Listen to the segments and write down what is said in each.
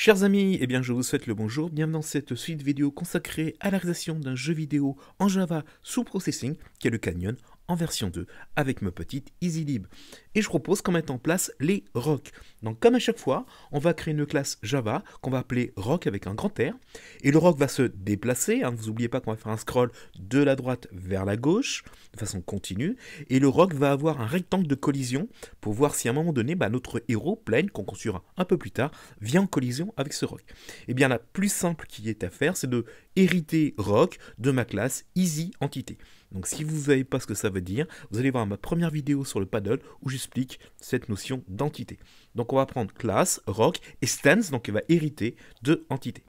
Chers amis, eh bien je vous souhaite le bonjour, bienvenue dans cette suite vidéo consacrée à la réalisation d'un jeu vidéo en Java sous processing, qui est le Canyon, en version 2, avec ma petite EasyLib. Et je propose qu'on mette en place les rocks. Donc comme à chaque fois, on va créer une classe Java qu'on va appeler rock avec un grand R, et le rock va se déplacer, vous n'oubliez pas qu'on va faire un scroll de la droite vers la gauche, de façon continue, et le rock va avoir un rectangle de collision pour voir si à un moment donné, notre héros, Plane, qu'on construira un peu plus tard, vient en collision avec ce rock. Et bien la plus simple qui est à faire, c'est de hériter rock de ma classe EasyEntity. Donc si vous ne savez pas ce que ça veut dire, vous allez voir ma première vidéo sur le paddle où j'explique cette notion d'entité. Donc on va prendre classe, rock et stance, donc il va hériter de entité.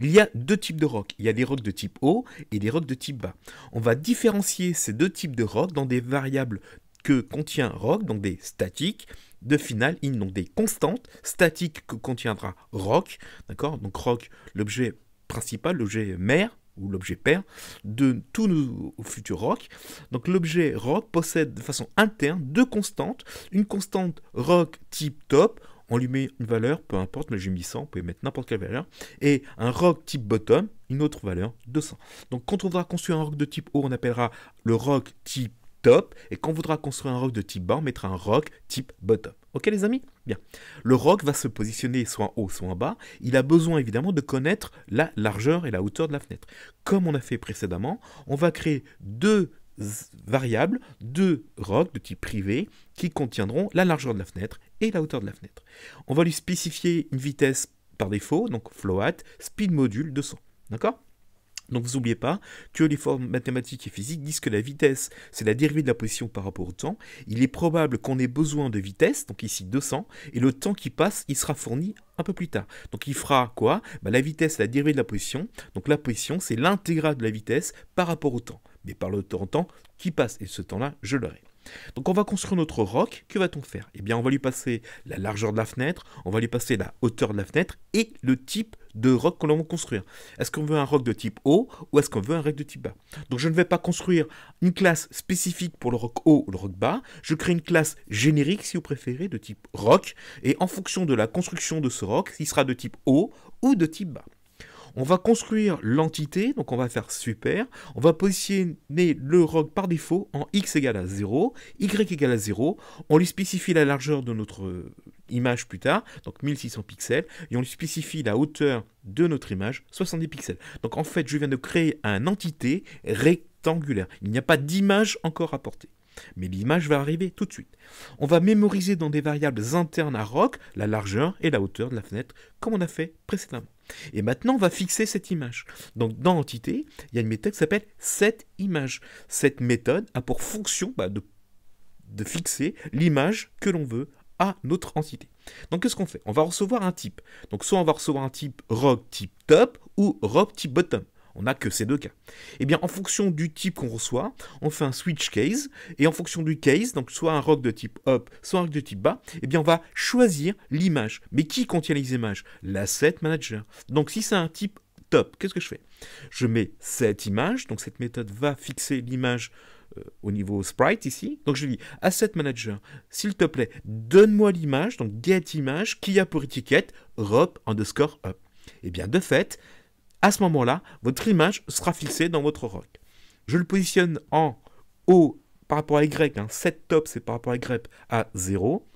Il y a deux types de rock. Il y a des rocks de type haut et des rocks de type bas. On va différencier ces deux types de rock dans des variables que contient rock, donc des statiques, de final in, donc des constantes statiques que contiendra rock, d'accord? Donc rock, l'objet principal, l'objet mère, ou l'objet père, de tous nos futurs rock. Donc l'objet rock possède de façon interne deux constantes. Une constante rock type top, on lui met une valeur, peu importe, mais j'ai mis 100, vous pouvez mettre n'importe quelle valeur. Et un rock type bottom, une autre valeur, 200. Donc quand on voudra construire un rock de type haut, on appellera le rock type top. Et quand on voudra construire un rock de type bas, on mettra un rock type bottom. Ok les amis? Bien. Le rock va se positionner soit en haut, soit en bas. Il a besoin évidemment de connaître la largeur et la hauteur de la fenêtre. Comme on a fait précédemment, on va créer deux variables, deux rocks de type privé qui contiendront la largeur de la fenêtre et la hauteur de la fenêtre. On va lui spécifier une vitesse par défaut, donc float, speed module 200. D'accord ? Donc vous n'oubliez pas que les formes mathématiques et physiques disent que la vitesse, c'est la dérivée de la position par rapport au temps. Il est probable qu'on ait besoin de vitesse, donc ici 200, et le temps qui passe, il sera fourni un peu plus tard. Donc il fera quoi? La vitesse, c'est la dérivée de la position. Donc la position, c'est l'intégrale de la vitesse par rapport au temps. Mais par le temps qui passe, et ce temps-là, je l'aurai. Donc on va construire notre rock, que va-t-on faire? Eh bien on va lui passer la largeur de la fenêtre, on va lui passer la hauteur de la fenêtre et le type de rock que l'on va construire. Est-ce qu'on veut un rock de type haut ou est-ce qu'on veut un rock de type bas? Donc je ne vais pas construire une classe spécifique pour le rock haut ou le rock bas, je crée une classe générique si vous préférez de type rock et en fonction de la construction de ce rock, il sera de type haut ou de type bas. On va construire l'entité, donc on va faire super. On va positionner le rock par défaut en x égale à 0, y égale à 0. On lui spécifie la largeur de notre image plus tard, donc 1600 pixels, et on lui spécifie la hauteur de notre image, 70 pixels. Donc en fait, je viens de créer une entité rectangulaire. Il n'y a pas d'image encore apportée. Mais l'image va arriver tout de suite. On va mémoriser dans des variables internes à rock la largeur et la hauteur de la fenêtre, comme on a fait précédemment. Et maintenant, on va fixer cette image. Donc, dans Entité, il y a une méthode qui s'appelle setImage. Cette méthode a pour fonction de fixer l'image que l'on veut à notre entité. Donc, qu'est-ce qu'on fait? On va recevoir un type. Donc, soit on va recevoir un type rock type top ou rock type bottom. On n'a que ces deux cas. Eh bien, en fonction du type qu'on reçoit, on fait un switch case. Et en fonction du case, donc soit un rock de type up, soit un rock de type bas, eh bien, on va choisir l'image. Mais qui contient les images? L'asset manager. Donc, si c'est un type top, qu'est-ce que je fais? Je mets cette image. Donc, cette méthode va fixer l'image au niveau sprite ici. Donc, je dis asset manager, s'il te plaît, donne-moi l'image. Donc, get image qui a pour étiquette rock underscore up. Eh bien, de fait, à ce moment-là, votre image sera fixée dans votre rock. Je le positionne en haut par rapport à Y, set top c'est par rapport à Y à 0.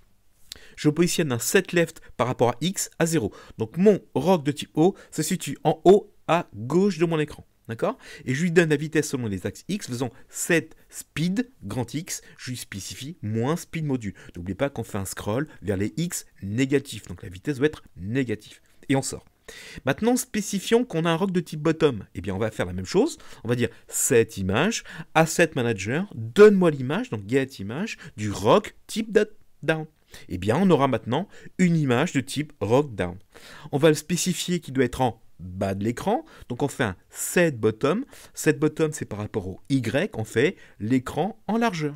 Je positionne un set left par rapport à X à 0. Donc mon rock de type haut se situe en haut à gauche de mon écran. D'accord? Et je lui donne la vitesse selon les axes X, faisant set speed, grand X, je lui spécifie moins speed module. N'oubliez pas qu'on fait un scroll vers les X négatifs, donc la vitesse doit être négative. Et on sort. Maintenant, spécifions qu'on a un rock de type bottom. Eh bien, on va faire la même chose. On va dire set image, asset manager, donne-moi l'image, donc get image, du rock type down. Eh bien, on aura maintenant une image de type rock down. On va le spécifier qui doit être en bas de l'écran. Donc, on fait un set bottom. Set bottom, c'est par rapport au Y, on fait l'écran en largeur.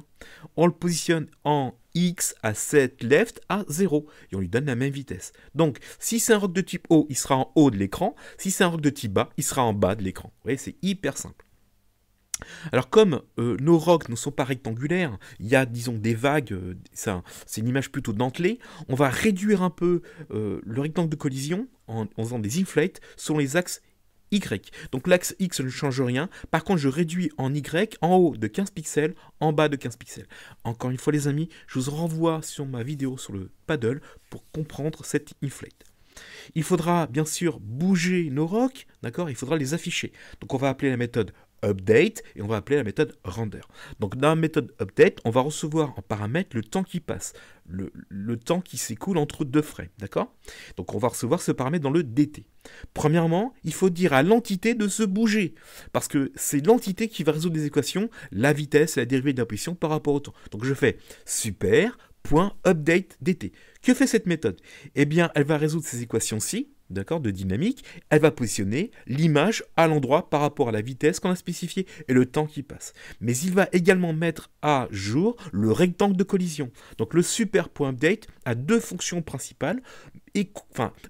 On le positionne en X à set left à 0 et on lui donne la même vitesse. Donc, si c'est un rock de type haut, il sera en haut de l'écran. Si c'est un rock de type bas, il sera en bas de l'écran. Vous voyez, c'est hyper simple. Alors comme nos rocs ne sont pas rectangulaires, il y a disons des vagues, c'est une image plutôt dentelée, on va réduire un peu le rectangle de collision en faisant des inflates sur les axes Y. Donc l'axe X ne change rien, par contre je réduis en Y en haut de 15 pixels, en bas de 15 pixels. Encore une fois les amis, je vous renvoie sur ma vidéo sur le paddle pour comprendre cette inflate. Il faudra bien sûr bouger nos rocs, d'accord? Il faudra les afficher. Donc on va appeler la méthode update et on va appeler la méthode render. Donc dans la méthode update, on va recevoir en paramètre le temps qui passe, le temps qui s'écoule entre deux frames, d'accord? Donc on va recevoir ce paramètre dans le DT. Premièrement, il faut dire à l'entité de se bouger, parce que c'est l'entité qui va résoudre les équations, la vitesse et la dérivée de la position par rapport au temps. Donc je fais super.update dt. Que fait cette méthode? Eh bien, elle va résoudre ces équations-ci, d'accord, de dynamique, elle va positionner l'image à l'endroit par rapport à la vitesse qu'on a spécifiée et le temps qui passe. Mais il va également mettre à jour le rectangle de collision. Donc le super.update a deux fonctions principales.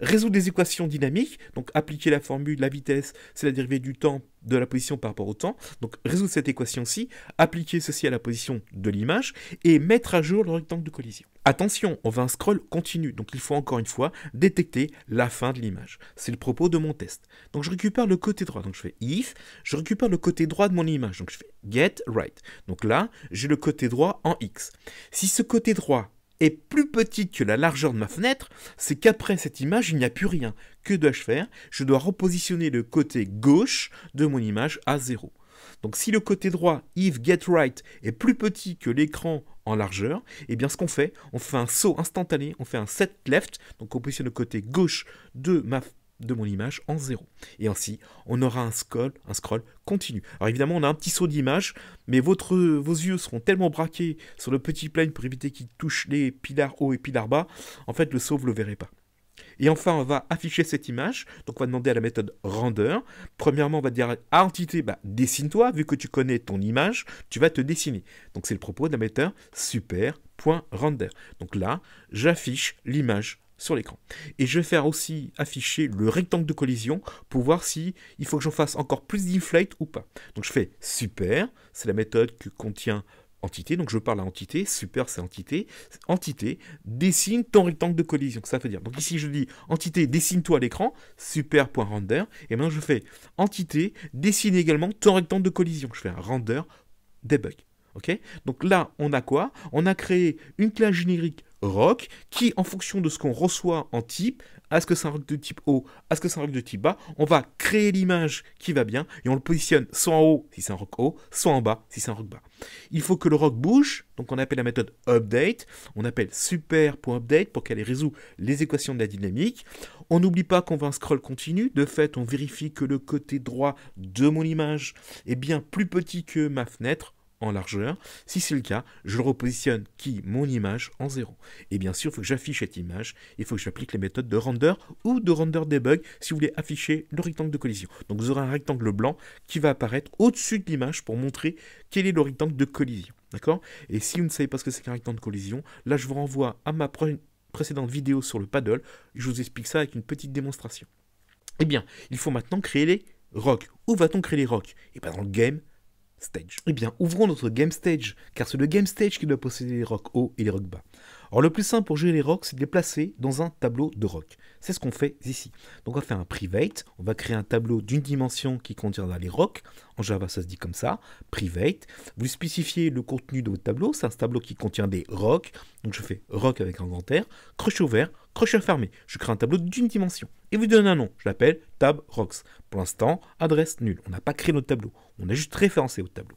Résoudre des équations dynamiques, donc appliquer la formule, la vitesse, c'est la dérivée du temps de la position par rapport au temps, donc résoudre cette équation-ci, appliquer ceci à la position de l'image, et mettre à jour le rectangle de collision. Attention, on va un scroll continu, donc il faut encore une fois détecter la fin de l'image. C'est le propos de mon test. Donc je récupère le côté droit, donc je fais if, je récupère le côté droit de mon image, donc je fais get right. Donc là, j'ai le côté droit en x. Si ce côté droit est plus petit que la largeur de ma fenêtre, c'est qu'après cette image, il n'y a plus rien. Que dois-je faire? Je dois repositionner le côté gauche de mon image à 0. Donc si le côté droit, if get right, est plus petit que l'écran en largeur, eh bien ce qu'on fait, on fait un saut instantané, on fait un set left, donc on positionne le côté gauche de mon image en 0. Et ainsi, on aura un scroll continu. Alors évidemment, on a un petit saut d'image, mais vos yeux seront tellement braqués sur le petit plane pour éviter qu'il touche les pilars hauts et pilars bas, en fait, le saut, vous ne le verrez pas. Et enfin, on va afficher cette image. Donc, on va demander à la méthode render. Premièrement, on va dire à entité, dessine-toi. Vu que tu connais ton image, tu vas te dessiner. Donc, c'est le propos de la méthode super.render. Donc là, j'affiche l'image sur l'écran. Et je vais faire aussi afficher le rectangle de collision pour voir si il faut que j'en fasse encore plus d'inflate ou pas. Donc, je fais super. C'est la méthode que contient entité, donc je parle à entité, super c'est entité, dessine ton rectangle de collision, ça veut dire. Donc ici je dis entité, dessine-toi à l'écran, super.render, et maintenant je fais entité, dessine également ton rectangle de collision, je fais un render debug. Okay, donc là, on a quoi? On a créé une classe générique rock qui, en fonction de ce qu'on reçoit en type, est-ce que c'est un rock de type haut, est-ce que c'est un rock de type bas, on va créer l'image qui va bien et on le positionne soit en haut si c'est un rock haut, soit en bas si c'est un rock bas. Il faut que le rock bouge, donc on appelle la méthode update, on appelle super.update pour qu'elle résout les équations de la dynamique. On n'oublie pas qu'on veut un scroll continu, de fait on vérifie que le côté droit de mon image est bien plus petit que ma fenêtre en largeur. Si c'est le cas, je le repositionne mon image en 0. Et bien sûr, il faut que j'affiche cette image, il faut que j'applique les méthodes de render ou de render debug si vous voulez afficher le rectangle de collision. Donc vous aurez un rectangle blanc qui va apparaître au-dessus de l'image pour montrer quel est le rectangle de collision. D'accord? Et si vous ne savez pas ce que c'est qu'un rectangle de collision, là je vous renvoie à ma précédente vidéo sur le paddle, je vous explique ça avec une petite démonstration. Eh bien, il faut maintenant créer les rocks. Où va-t-on créer les rocks? Et bien dans le game stage. Eh bien, ouvrons notre game stage, car c'est le game stage qui doit posséder les rocks hauts et les rocks bas. Alors, le plus simple pour gérer les rocks, c'est de les placer dans un tableau de rocks. C'est ce qu'on fait ici. Donc, on va faire un private, on va créer un tableau d'une dimension qui contiendra les rocks. En Java, ça se dit comme ça, private. Vous spécifiez le contenu de votre tableau, c'est un tableau qui contient des rocks. Donc, je fais rock avec un grand R, crochet ouvert, crochet fermé. Je crée un tableau d'une dimension. Et vous donne un nom, je l'appelle tab rocks. Pour l'instant, adresse nulle. On n'a pas créé notre tableau, on a juste référencé au tableau.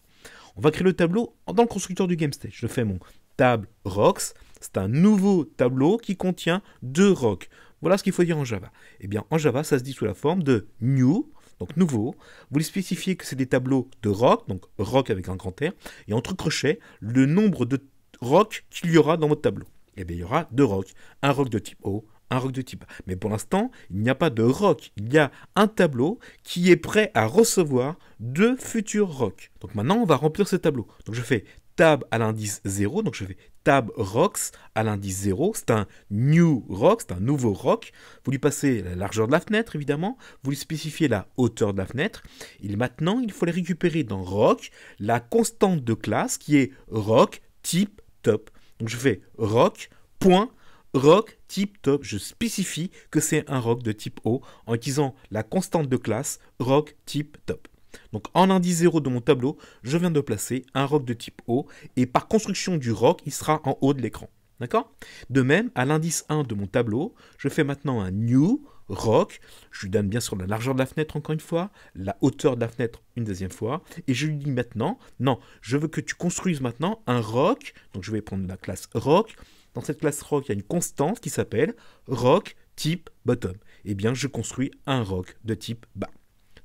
On va créer le tableau dans le constructeur du GameStage. Je fais mon tab rocks, c'est un nouveau tableau qui contient 2 rocks. Voilà ce qu'il faut dire en Java. Eh bien, en Java, ça se dit sous la forme de new, donc nouveau. Vous lui spécifiez que c'est des tableaux de rock, donc rock avec un grand R, et entre crochets, le nombre de rocks qu'il y aura dans votre tableau. Eh bien, il y aura 2 rocks, un rock de type haut, un rock de type bas. Mais pour l'instant, il n'y a pas de rock. Il y a un tableau qui est prêt à recevoir 2 futurs rocks. Donc maintenant, on va remplir ce tableau. Donc je fais tab à l'indice 0, donc je fais tab rocks à l'indice 0, c'est un new rock, c'est un nouveau rock. Vous lui passez la largeur de la fenêtre, évidemment, vous lui spécifiez la hauteur de la fenêtre, et maintenant, il faut aller récupérer dans rock la constante de classe qui est rock type top. Donc je fais rock, point, rock type top, je spécifie que c'est un rock de type O en utilisant la constante de classe rock type top. Donc en indice 0 de mon tableau, je viens de placer un rock de type O et par construction du rock, il sera en haut de l'écran. D'accord? De même, à l'indice 1 de mon tableau, je fais maintenant un new rock. Je lui donne bien sûr la largeur de la fenêtre encore une fois, la hauteur de la fenêtre une deuxième fois, et je lui dis maintenant, non, je veux que tu construises maintenant un rock. Donc je vais prendre la classe rock. Dans cette classe rock, il y a une constante qui s'appelle rock type bottom. Eh bien, je construis un rock de type bas.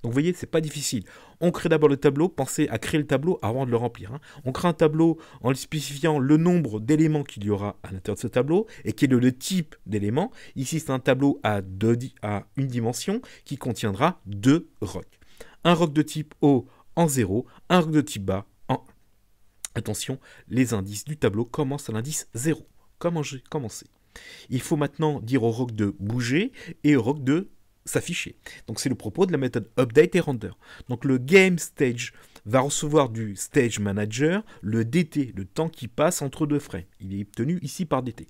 Donc vous voyez, c'est pas difficile. On crée d'abord le tableau, pensez à créer le tableau avant de le remplir. On crée un tableau en spécifiant le nombre d'éléments qu'il y aura à l'intérieur de ce tableau et quel est le type d'éléments. Ici, c'est un tableau à une dimension qui contiendra 2 rocks. Un rock de type O en 0, un rock de type bas en 1. Attention, les indices du tableau commencent à l'indice 0. Comment j'ai commencé? Il faut maintenant dire au rock de bouger et au rock de s'afficher. Donc c'est le propos de la méthode update et render. Donc le game stage va recevoir du stage manager le dt, le temps qui passe entre deux frames. Il est obtenu ici par dt.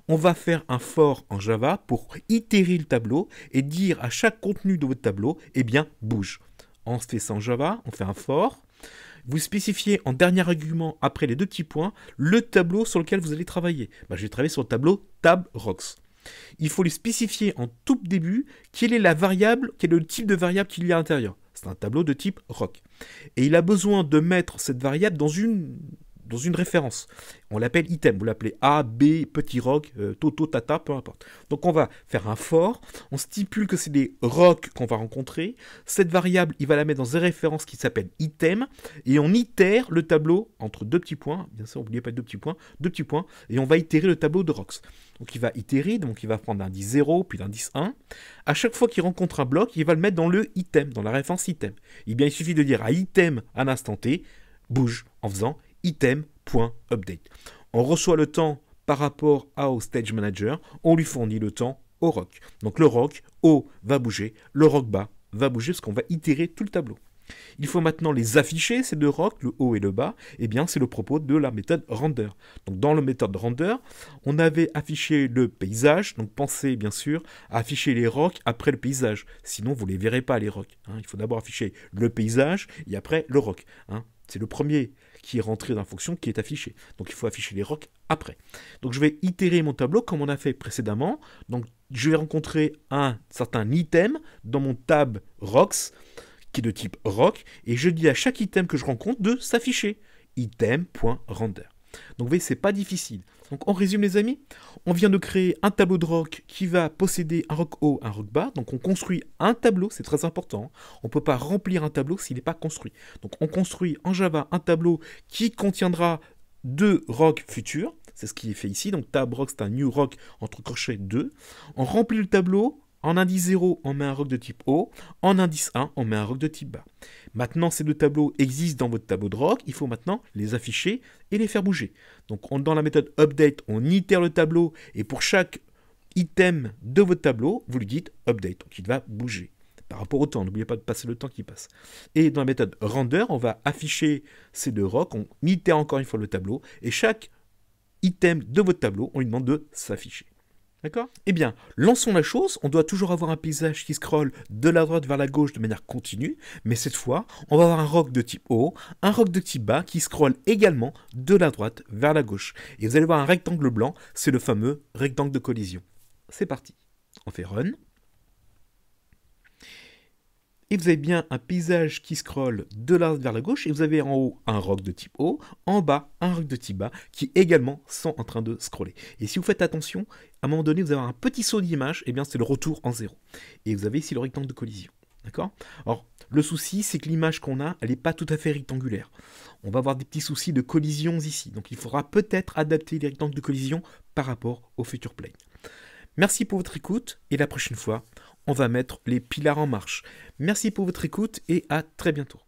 On va faire un for en Java pour itérer le tableau et dire à chaque contenu de votre tableau, eh bien bouge. On fait ça en Java, on fait un for. Vous spécifiez en dernier argument, après les 2 petits points, le tableau sur lequel vous allez travailler. Je vais travailler sur le tableau tab rocks. Il faut lui spécifier en tout début quelle est la variable, quel est le type de variable qu'il y a à l'intérieur. C'est un tableau de type rock. Et il a besoin de mettre cette variable dans une référence. On l'appelle item, vous l'appelez A, B, petit rock, toto, tata, peu importe. Donc on va faire un for, on stipule que c'est des rocks qu'on va rencontrer. Cette variable, il va la mettre dans une référence qui s'appelle item, et on itère le tableau entre 2 petits points, bien sûr, n'oubliez pas 2 petits points, et on va itérer le tableau de rocks. Donc il va itérer, donc il va prendre l'indice 0, puis l'indice 1. À chaque fois qu'il rencontre un bloc, il va le mettre dans le item, dans la référence item. Et bien il suffit de dire à item à l'instant t, bouge, en faisant item.update. On reçoit le temps par rapport au stage manager, on lui fournit le temps au rock. Donc le rock haut va bouger, le rock bas va bouger parce qu'on va itérer tout le tableau. Il faut maintenant les afficher, ces 2 rocks, le haut et le bas. Eh bien, c'est le propos de la méthode render. Donc, dans la méthode render, on avait affiché le paysage. Donc, pensez bien sûr à afficher les rocks après le paysage. Sinon, vous ne les verrez pas, les rocks. Il faut d'abord afficher le paysage et après le rock. C'est le premier qui est rentré dans la fonction qui est affiché. Donc, il faut afficher les rocks après. Donc, je vais itérer mon tableau comme on a fait précédemment. Donc, je vais rencontrer un certain item dans mon tab rocks qui est de type rock, et je dis à chaque item que je rencontre de s'afficher. Item.render. Donc vous voyez, c'est pas difficile. Donc on résume les amis, on vient de créer un tableau de rock qui va posséder un rock haut, un rock bas. Donc on construit un tableau, c'est très important. On ne peut pas remplir un tableau s'il n'est pas construit. Donc on construit en Java un tableau qui contiendra 2 rocks futurs. C'est ce qui est fait ici. Donc tab rock, c'est un new rock entre crochets 2. On remplit le tableau. En indice 0, on met un rock de type haut. En indice 1, on met un rock de type bas. Maintenant, ces 2 tableaux existent dans votre tableau de rock. Il faut maintenant les afficher et les faire bouger. Donc, dans la méthode update, on itère le tableau. Et pour chaque item de votre tableau, vous lui dites update. Donc, il va bouger par rapport au temps. N'oubliez pas de passer le temps qui passe. Et dans la méthode render, on va afficher ces 2 rocks. On itère encore une fois le tableau. Et chaque item de votre tableau, on lui demande de s'afficher. D'accord? Eh bien, lançons la chose. On doit toujours avoir un paysage qui scrolle de la droite vers la gauche de manière continue. Mais cette fois, on va avoir un rock de type haut, un rock de type bas qui scrolle également de la droite vers la gauche. Et vous allez voir un rectangle blanc, c'est le fameux rectangle de collision. C'est parti. On fait run. Et vous avez bien un paysage qui scrolle de la droite vers la gauche, et vous avez en haut un rock de type haut, en bas un rock de type bas, qui également sont en train de scroller. Et si vous faites attention, à un moment donné, vous avez un petit saut d'image, et bien c'est le retour en 0. Et vous avez ici le rectangle de collision. D'accord? Alors, le souci, c'est que l'image qu'on a, elle n'est pas tout à fait rectangulaire. On va avoir des petits soucis de collisions ici. Donc il faudra peut-être adapter les rectangles de collision par rapport au futur plane. Merci pour votre écoute, et la prochaine fois, on va mettre les pilars en marche. Merci pour votre écoute et à très bientôt.